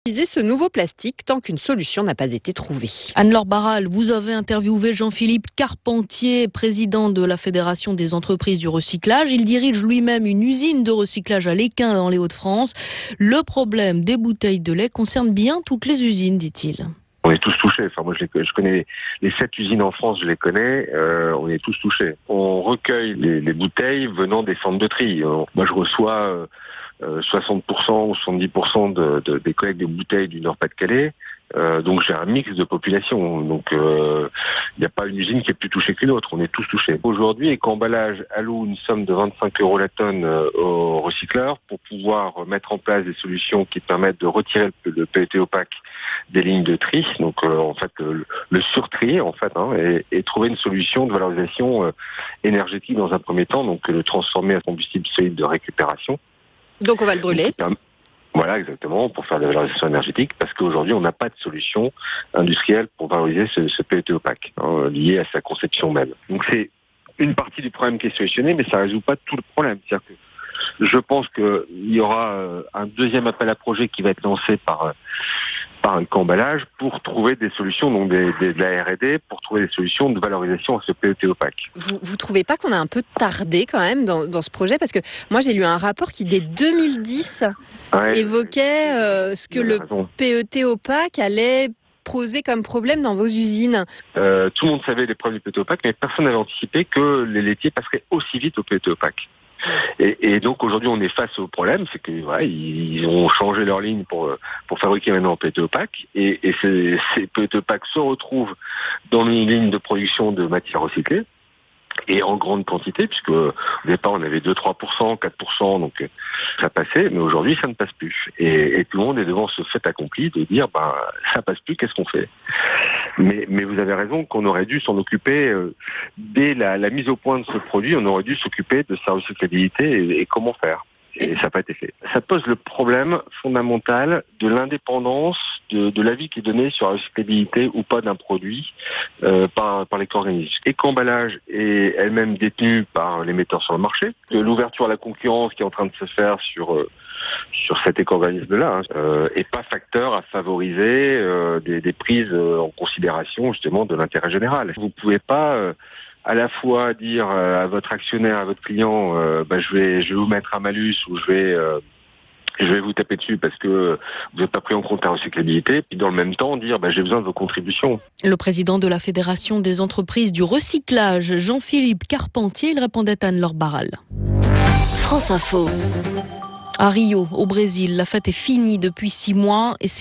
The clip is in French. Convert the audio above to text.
Utiliser ce nouveau plastique tant qu'une solution n'a pas été trouvée. Anne-Laure Barral, vous avez interviewé Jean-Philippe Carpentier, président de la Fédération des entreprises du recyclage. Il dirige lui-même une usine de recyclage à Lesquin dans les Hauts-de-France. Le problème des bouteilles de lait concerne bien toutes les usines, dit-il. On est tous touchés. Enfin, moi, je connais les 7 usines en France, je les connais. On est tous touchés. On recueille les bouteilles venant des centres de tri. Moi, je reçois 60% ou 70% des collectes de bouteilles du Nord-Pas-de-Calais. Donc j'ai un mix de population. Donc il n'y a pas une usine qui est plus touchée qu'une autre. On est tous touchés. Aujourd'hui, Éco-Emballage alloue une somme de 25 € la tonne aux recycleurs pour pouvoir mettre en place des solutions qui permettent de retirer le PET opaque des lignes de tri. Donc en fait le surtrier en fait et trouver une solution de valorisation énergétique dans un premier temps. Donc le transformer en combustible solide de récupération. Donc on va le brûler. Voilà, exactement, pour faire de la valorisation énergétique, parce qu'aujourd'hui, on n'a pas de solution industrielle pour valoriser ce PET opaque, lié à sa conception même. Donc c'est une partie du problème qui est solutionnée, mais ça ne résout pas tout le problème. C'est-à-dire que je pense qu'il y aura un deuxième appel à projet qui va être lancé par Éco-Emballage pour trouver des solutions, donc de la R&D, pour trouver des solutions de valorisation à ce PET opaque. Vous trouvez pas qu'on a un peu tardé quand même dans ce projet? Parce que moi j'ai lu un rapport qui dès 2010 évoquait ce que le PET opaque allait poser comme problème dans vos usines. Tout le monde savait les problèmes du PET opaque, mais personne n'avait anticipé que les laitiers passeraient aussi vite au PET opaque. Et donc aujourd'hui on est face au problème, c'est que ils ont changé leur ligne pour fabriquer maintenant en PET opaque et ces PET opaques se retrouvent dans une ligne de production de matières recyclées et en grande quantité, puisque au départ on avait 2-3%, 4%, donc ça passait, mais aujourd'hui ça ne passe plus. Et tout le monde est devant ce fait accompli de dire ça passe plus, qu'est-ce qu'on fait? Mais vous avez raison qu'on aurait dû s'en occuper dès la mise au point de ce produit, on aurait dû s'occuper de sa recyclabilité et comment faire. Et ça n'a pas été fait. Ça pose le problème fondamental de l'indépendance de l'avis qui est donné sur la recyclabilité ou pas d'un produit par l'éco-organisme. Éco-Emballage est elle-même détenue par les metteurs sur le marché. L'ouverture à la concurrence qui est en train de se faire sur cet éco-organisme-là est pas facteur à favoriser des prises en considération justement de l'intérêt général. Vous pouvez pas à la fois dire à votre actionnaire, à votre client, je vais vous mettre un malus ou je vais vous taper dessus parce que vous n'avez pas pris en compte la recyclabilité, puis dans le même temps dire j'ai besoin de vos contributions. Le président de la Fédération des entreprises du recyclage, Jean-Philippe Carpentier, il répondait à Anne-Laure Barral. France Info. À Rio, au Brésil, la fête est finie depuis 6 mois et c'est